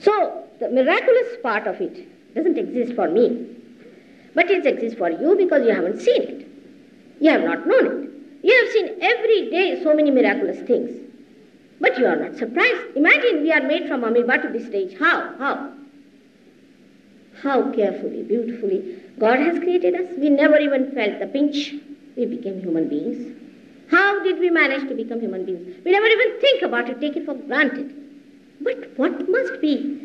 So, the miraculous part of it doesn't exist for me, but it exists for you because you haven't seen it. You have not known it. You have seen every day so many miraculous things, but you are not surprised. Imagine we are made from amoeba to this stage. How? How carefully, beautifully God has created us. We never even felt the pinch. We became human beings. How did we manage to become human beings? We never even think about it, take it for granted. But what must be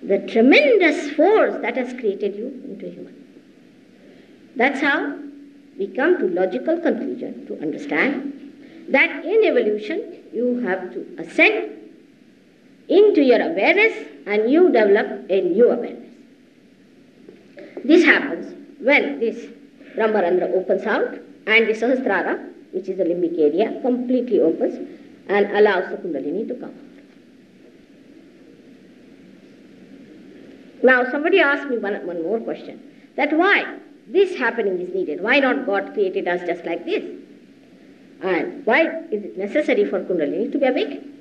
the tremendous force that has created you into a human? That's how we come to logical conclusion to understand that in evolution you have to ascend into your awareness and you develop a new awareness. This happens when this Brahmarandra opens out and the Sahasrara, which is the limbic area, completely opens and allows the Kundalini to come out. Now somebody asked me one more question, that why this happening is needed? Why not God created us just like this? And why is it necessary for Kundalini to be awakened?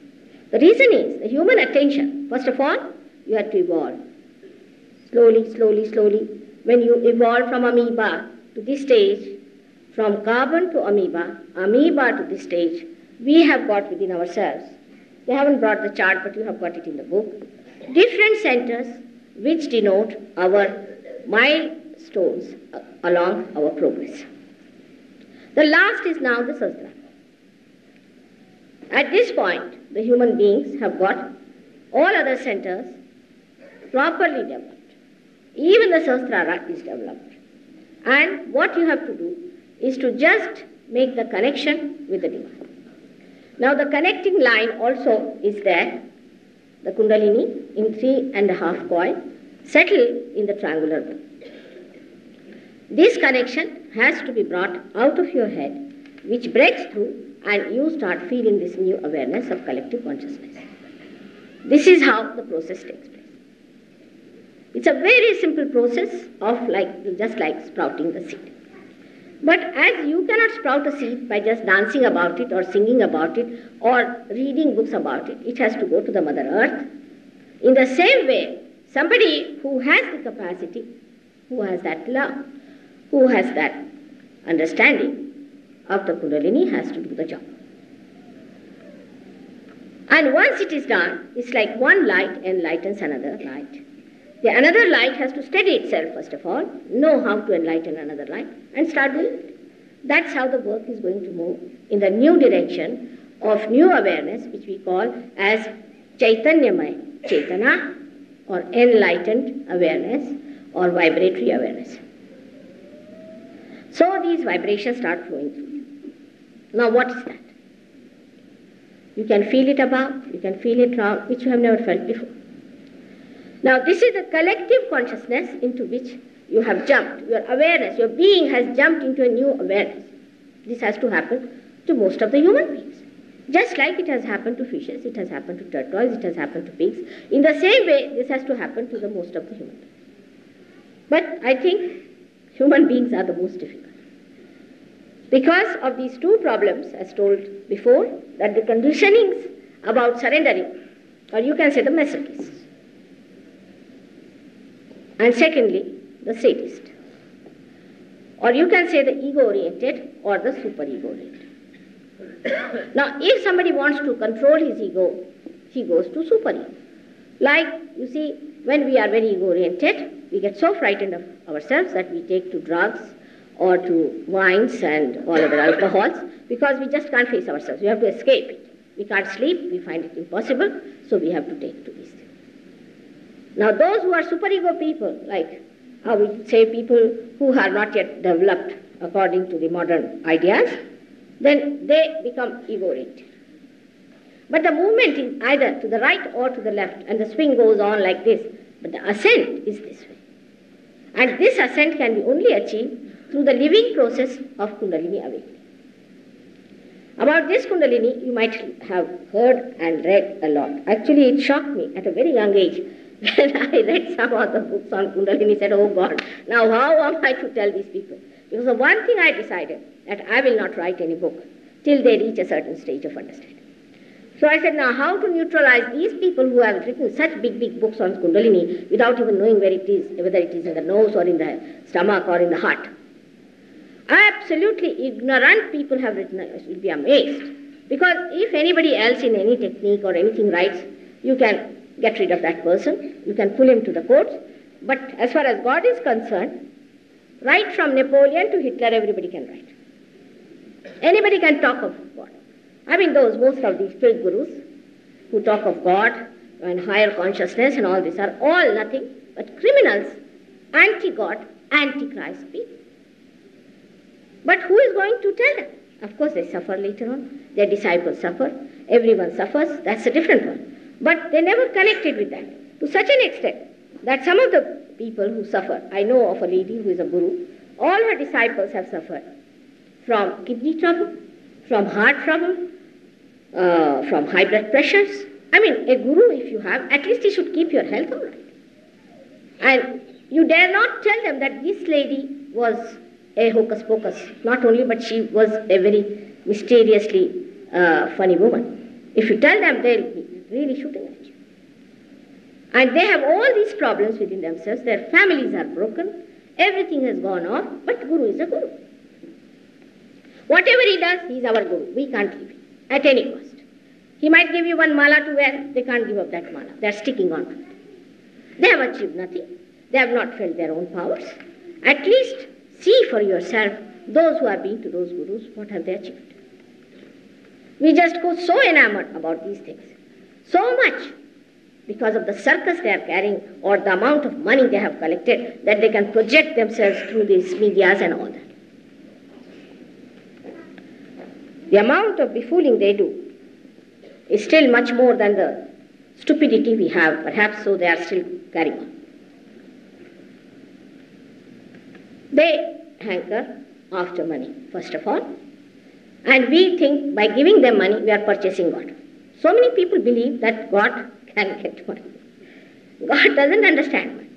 The reason is the human attention. First of all, you have to evolve. Slowly. When you evolve from amoeba to this stage, from carbon to amoeba to this stage, we have got within ourselves. They haven't brought the chart, but you have got it in the book. Different centers which denote our milestones along our progress. The last is now the Sahasrara. At this point, the human beings have got all other centers properly developed. Even the Sahasrara is developed. And what you have to do is to just make the connection with the divine. Now the connecting line also is there, the Kundalini in 3.5 coil, settled in the triangular bone. This connection has to be brought out of your head, which breaks through and you start feeling this new awareness of collective consciousness. This is how the process takes place. It's a very simple process of just like sprouting the seed. But as you cannot sprout a seed by just dancing about it or singing about it or reading books about it, it has to go to the Mother Earth. In the same way, somebody who has the capacity, who has that love, who has that understanding of the Kundalini has to do the job. And once it is done, it's like one light enlightens another light. The another light has to steady itself first of all, know how to enlighten another light and start doing it. That's how the work is going to move in the new direction of new awareness, which we call as Chaitanyamaya, Chaitana, or enlightened awareness or vibratory awareness. So these vibrations start flowing through you. Now what is that? You can feel it above, you can feel it around, which you have never felt before. Now this is the collective consciousness into which you have jumped. Your awareness, your being has jumped into a new awareness. This has to happen to most of the human beings. Just like it has happened to fishes, it has happened to turtles, it has happened to pigs. In the same way, this has to happen to the most of the human beings. But I think human beings are the most difficult. Because of these two problems, as told before, that the conditionings about surrendering, or you can say the masochist. And secondly, the sadist. Or you can say the ego-oriented or the super-ego-oriented. Now, if somebody wants to control his ego, he goes to super-ego. Like, you see, when we are very ego-oriented, we get so frightened of ourselves that we take to drugs or to wines and all other alcohols because we just can't face ourselves. We have to escape it. We can't sleep, we find it impossible, so we have to take to these things. Now those who are superego people, like I would say people who are not yet developed according to the modern ideas, then they become ego-oriented. But the movement is either to the right or to the left, and the swing goes on like this, but the ascent is this way. And this ascent can be only achieved through the living process of Kundalini awakening. About this Kundalini, you might have heard and read a lot. Actually, it shocked me at a very young age when I read some of the books on Kundalini. I said, oh God, now how am I to tell these people? Because the one thing I decided, that I will not write any book till they reach a certain stage of understanding. So I said, now how to neutralize these people who have written such big books on Kundalini without even knowing where it is, whether it is in the nose or in the stomach or in the heart. Absolutely ignorant people have written, you'll be amazed. Because if anybody else in any technique or anything writes, you can get rid of that person, you can pull him to the courts. But as far as God is concerned, right from Napoleon to Hitler, everybody can write. Anybody can talk of God. I mean, most of these fake gurus who talk of God and higher consciousness and all this are all nothing but criminals, anti-God, anti-Christ people. But who is going to tell them? Of course, they suffer later on. Their disciples suffer. Everyone suffers. That's a different one. But they never connected with that. To such an extent that some of the people who suffer, I know of a lady who is a guru, all her disciples have suffered from kidney trouble, from heart trouble, from high blood pressures. I mean, a guru, if you have, at least he should keep your health all right. And you dare not tell them that this lady was a hocus pocus. Not only, but she was a very mysteriously funny woman. If you tell them, they'll be really shooting at you. And they have all these problems within themselves. Their families are broken. Everything has gone off, but Guru is a Guru. Whatever he does, he is our Guru. We can't leave him at any cost. He might give you one mala to wear. They can't give up that mala. They are sticking on to it. They have achieved nothing. They have not felt their own powers. At least see for yourself, those who are being to those Gurus, what have they achieved? We just go so enamored about these things. So much because of the circus they are carrying or the amount of money they have collected that they can project themselves through these medias and all that. The amount of befooling they do is still much more than the stupidity we have, perhaps, so they are still carrying on. They hanker after money, first of all, and we think by giving them money we are purchasing God. So many people believe that God can get money. God doesn't understand money.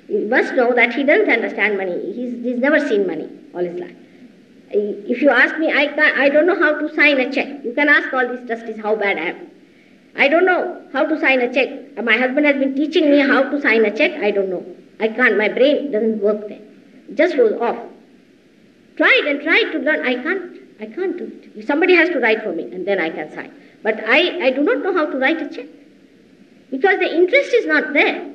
You must know that he doesn't understand money. He's never seen money all his life. If you ask me, I don't know how to sign a check. You can ask all these trustees how bad I am. I don't know how to sign a check. My husband has been teaching me how to sign a check. I don't know. I can't. My brain doesn't work there. It just goes off. Tried and tried to learn. I can't do it. Somebody has to write for me and then I can sign. But I do not know how to write a check. Because the interest is not there.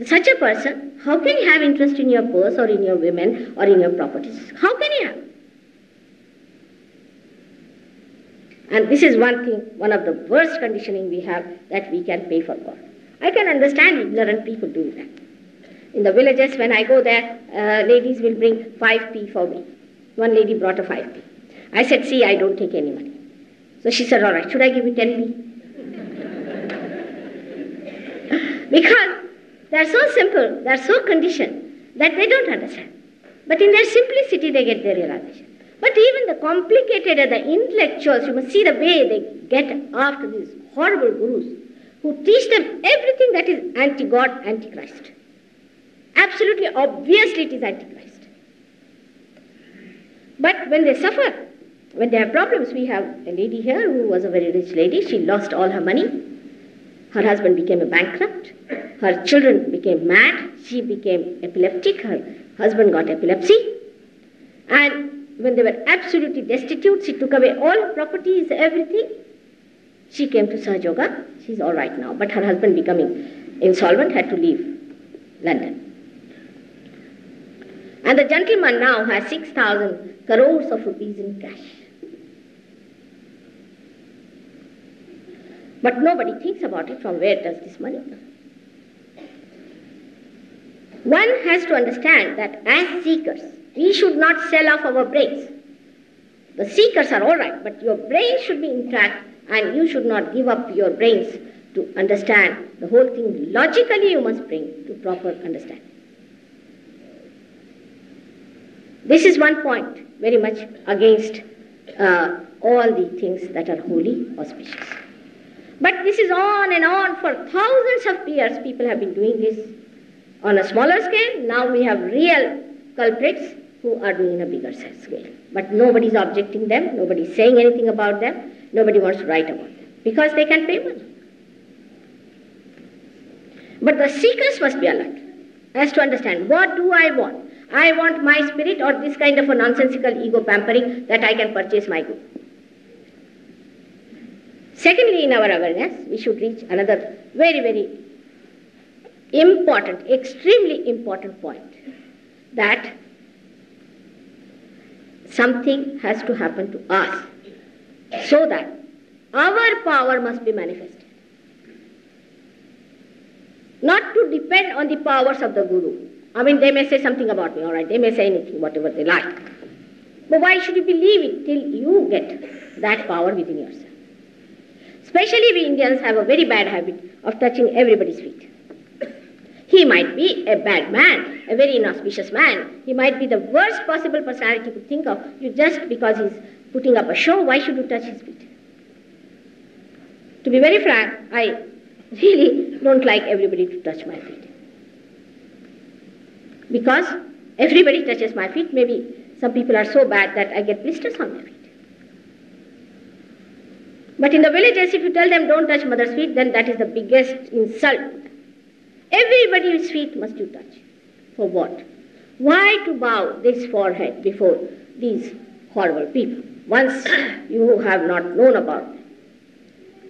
Such a person, how can he have interest in your purse or in your women or in your properties? How can he have? And this is one thing, one of the worst conditioning we have, that we can pay for God. I can understand ignorant people doing that. In the villages, when I go there, ladies will bring 5p for me. One lady brought a 5p. I said, see, I don't take any money. So she said, all right, should I give you 10p? Because they're so simple, they're so conditioned that they don't understand. But in their simplicity, they get their realization. But even the complicated and the intellectuals, you must see the way they get after these horrible gurus who teach them everything that is anti-God, anti-Christ. Absolutely, obviously it is anti-Christ. But when they suffer, when they have problems, we have a lady here who was a very rich lady. She lost all her money. Her husband became a bankrupt. Her children became mad. She became epileptic. Her husband got epilepsy. And when they were absolutely destitute, she took away all her properties, everything. She came to Sahaja Yoga. She's all right now. But her husband, becoming insolvent, had to leave London. And the gentleman now has 6,000 crores of rupees in cash. But nobody thinks about it. From where does this money come? One has to understand that as seekers, we should not sell off our brains. The seekers are all right, but your brain should be intact and you should not give up your brains to understand the whole thing. Logically, you must bring to proper understanding. This is one point very much against all the things that are holy, auspicious. But this is on and on for thousands of years. People have been doing this on a smaller scale. Now we have real culprits who are doing a bigger scale. But nobody is objecting them. Nobody is saying anything about them. Nobody wants to write about them. because they can pay money. But the seekers must be alert as to understand, what do I want? I want my spirit or this kind of a nonsensical ego pampering that I can purchase my good. Secondly, in our awareness, we should reach another very, very important, extremely important point, that something has to happen to us so that our power must be manifested. Not to depend on the powers of the Guru. I mean, they may say something about me, all right, they may say anything, whatever they like. But why should you believe it till you get that power within yourself? Especially we Indians have a very bad habit of touching everybody's feet. He might be a bad man, a very inauspicious man. He might be the worst possible personality you could think of. You just because he's putting up a show, why should you touch his feet? To be very frank, I really don't like everybody to touch my feet. Because everybody touches my feet. Maybe some people are so bad that I get blisters on their feet. But in the villages, if you tell them don't touch mother's feet, then that is the biggest insult. Everybody's feet must you touch. For what? Why to bow this forehead before these horrible people? Once you have not known about them,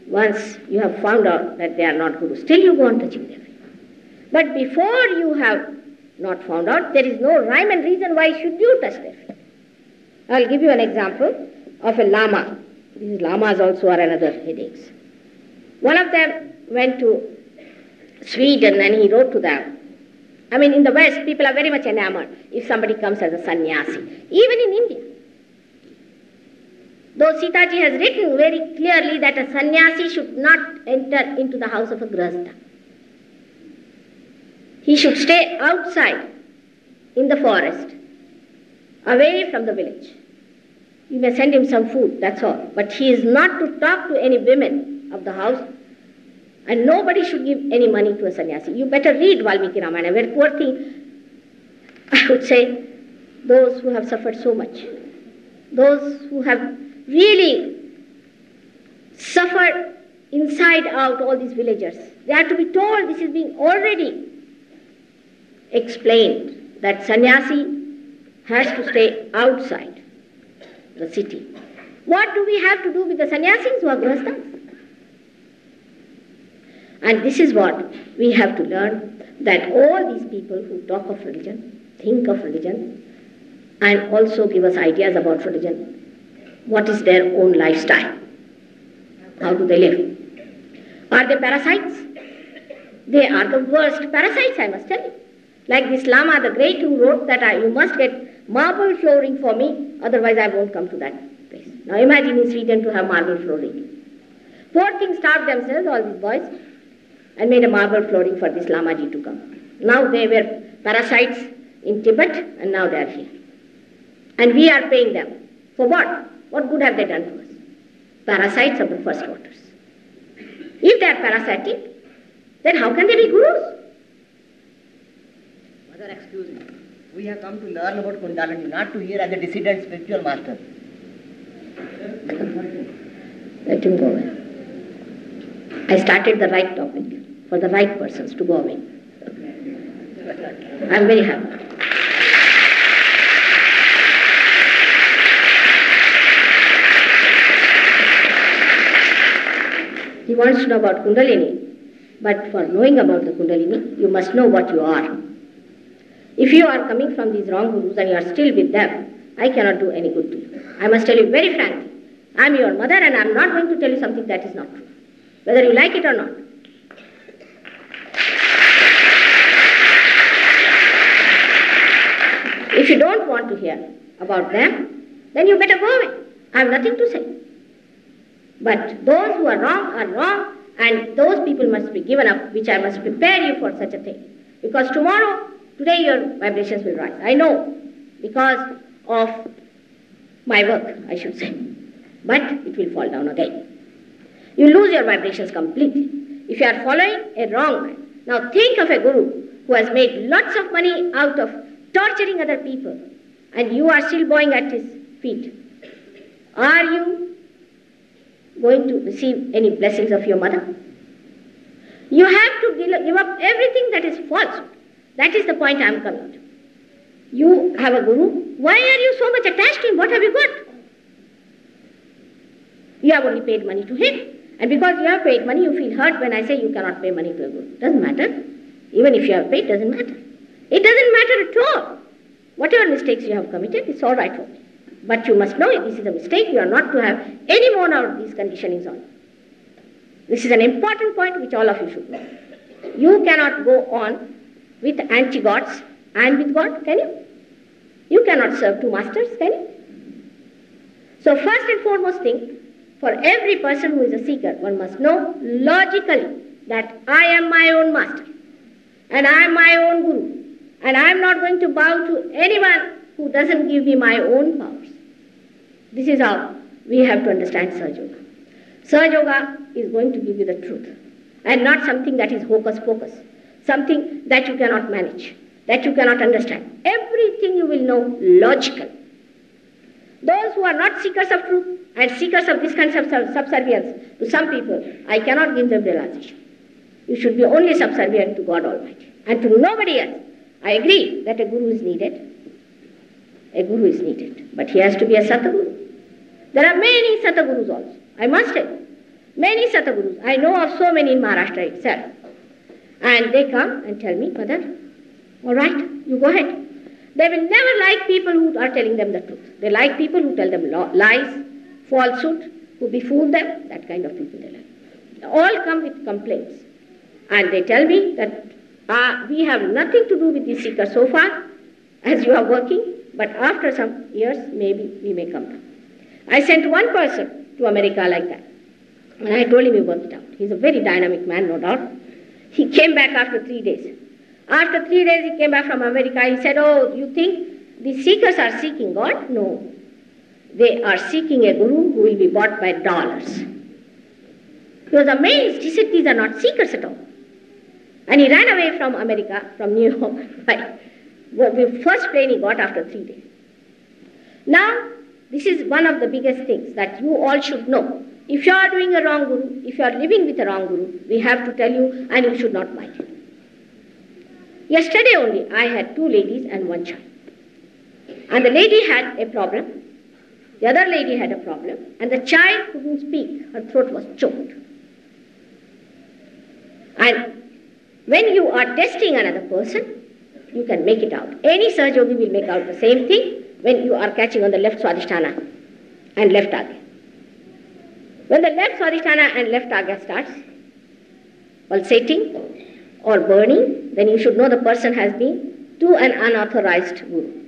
once you have found out that they are not gurus, still you go on touching their feet. But before you have not found out, there is no rhyme and reason why should you touch their feet. I'll give you an example of a lama. These lamas also are another headaches. One of them went to Sweden and he wrote to them. I mean, in the West, people are very much enamored if somebody comes as a sannyasi. Even in India. Though Sitaji has written very clearly that a sannyasi should not enter into the house of a grahastha. He should stay outside in the forest, away from the village. You may send him some food, that's all. But he is not to talk to any women of the house, and nobody should give any money to a sannyasi. You better read Valmiki Ramayana, where poor thing, I would say, those who have suffered so much, those who have really suffered inside out, all these villagers, they are to be told, this is being already explained, that sannyasi has to stay outside the city. What do we have to do with the sannyasis who are grahasthas? And this is what we have to learn, that all these people who talk of religion, think of religion, and also give us ideas about religion, what is their own lifestyle? How do they live? Are they parasites? They are the worst parasites, I must tell you. Like this Lama the Great who wrote that you must get marble flooring for me, otherwise I won't come to that place. Now imagine in Sweden to have marble flooring. Poor things starved themselves, all these boys, and made a marble flooring for this Lamaji to come. Now they were parasites in Tibet, and now they are here. And we are paying them. For what? What good have they done to us? Parasites of the first waters. If they are parasitic, then how can they be gurus? Mother, excuse me. We have come to learn about Kundalini, not to hear as a dissident spiritual master. Let him go away. I started the right topic for the right persons to go away. I am very happy. He wants to know about Kundalini, but for knowing about the Kundalini, you must know what you are. If you are coming from these wrong gurus and you are still with them, I cannot do any good to you. I must tell you very frankly, I am your mother and I am not going to tell you something that is not true, whether you like it or not. If you don't want to hear about them, then you better go away. I have nothing to say. But those who are wrong, and those people must be given up, which I must prepare you for such a thing. Because today your vibrations will rise. I know, because of my work, I should say. But it will fall down again. You lose your vibrations completely if you are following a wrong man. Now think of a guru who has made lots of money out of torturing other people, and you are still bowing at his feet. Are you going to receive any blessings of your mother? You have to give up everything that is falsehood. That is the point I am coming to. You have a guru. Why are you so much attached to him? What have you got? You have only paid money to him. And because you have paid money, you feel hurt when I say you cannot pay money to a guru. Doesn't matter. Even if you have paid, doesn't matter. It doesn't matter at all. Whatever mistakes you have committed, it's all right for me. But you must know if this is a mistake, you are not to have any more of these conditionings on you. This is an important point which all of you should know. You cannot go on with anti-gods and with God, can you? You cannot serve two masters, can you? So first and foremost thing, for every person who is a seeker, one must know logically that I am my own master and I am my own guru and I am not going to bow to anyone who doesn't give me my own powers. This is how we have to understand Sahaja Yoga. Sahaja Yoga is going to give you the truth and not something that is hocus pocus, something that you cannot manage, that you cannot understand. Everything you will know logically. Those who are not seekers of truth and seekers of this kind of subservience to some people, I cannot give them realization. You should be only subservient to God Almighty and to nobody else. I agree that a guru is needed. A guru is needed. But he has to be a Sataguru. There are many Satagurus also. I must tell you. Many Satagurus. I know of so many in Maharashtra itself. And they come and tell me, Mother, all right, you go ahead. They will never like people who are telling them the truth. They like people who tell them lies, falsehood, who befool them, that kind of people they like. They all come with complaints. And they tell me that we have nothing to do with these seekers so far, as you are working, but after some years, maybe we may come down. I sent one person to America like that. And I told him he worked it out. He's a very dynamic man, no doubt. He came back after 3 days. After 3 days, he came back from America. He said, oh, you think the seekers are seeking God? No. They are seeking a guru who will be bought by dollars. He was amazed. He said, these are not seekers at all. And he ran away from America, from New York, by the first plane he got after 3 days. Now, this is one of the biggest things that you all should know. If you are doing a wrong guru, if you are living with a wrong guru, we have to tell you, and you should not mind it. Yesterday only, I had 2 ladies and 1 child. And the lady had a problem. The other lady had a problem. And the child couldn't speak. Her throat was choked. And when you are testing another person, you can make it out. Any Sahaja Yogi will make out the same thing when you are catching on the left Swadhisthana and left Agya. When the left Swadhisthana and left Agya starts, pulsating or burning, then you should know the person has been to an unauthorized guru.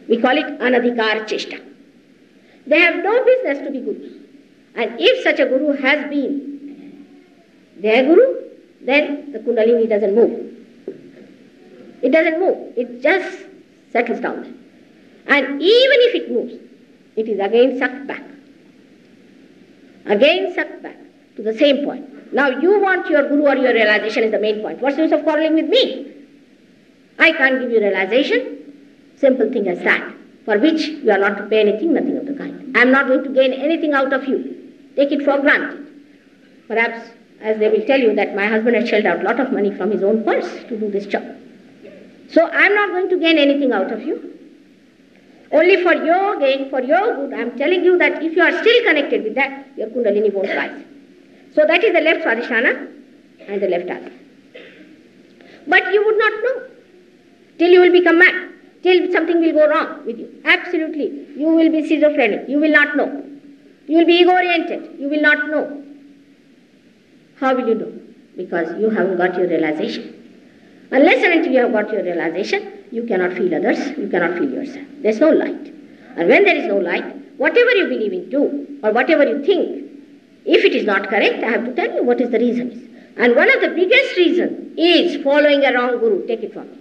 We call it anadhikar cheshta. They have no business to be gurus. And if such a guru has been their guru, then the kundalini doesn't move. It doesn't move. It just settles down there. And even if it moves, it is again sucked back. Again sucked back to the same point. Now you want your guru or your realization is the main point. What's the use of quarreling with me? I can't give you realization. Simple thing as that. For which you are not to pay anything, nothing of the kind. I am not going to gain anything out of you. Take it for granted. Perhaps, as they will tell you, that my husband has shelled out a lot of money from his own purse to do this job. So I am not going to gain anything out of you. Only for your gain, for your good, I am telling you that if you are still connected with that, your kundalini won't rise. So that is the left Swadhisthana and the left Agya. But you would not know till you will become mad, till something will go wrong with you. Absolutely. You will be schizophrenic. You will not know. You will be ego-oriented. You will not know. How will you know? Because you haven't got your realization. Unless and until you have got your realization, you cannot feel others, you cannot feel yourself. There is no light. And when there is no light, whatever you believe in do, or whatever you think, if it is not correct, I have to tell you what is the reason is. And one of the biggest reasons is following a wrong guru. Take it from me.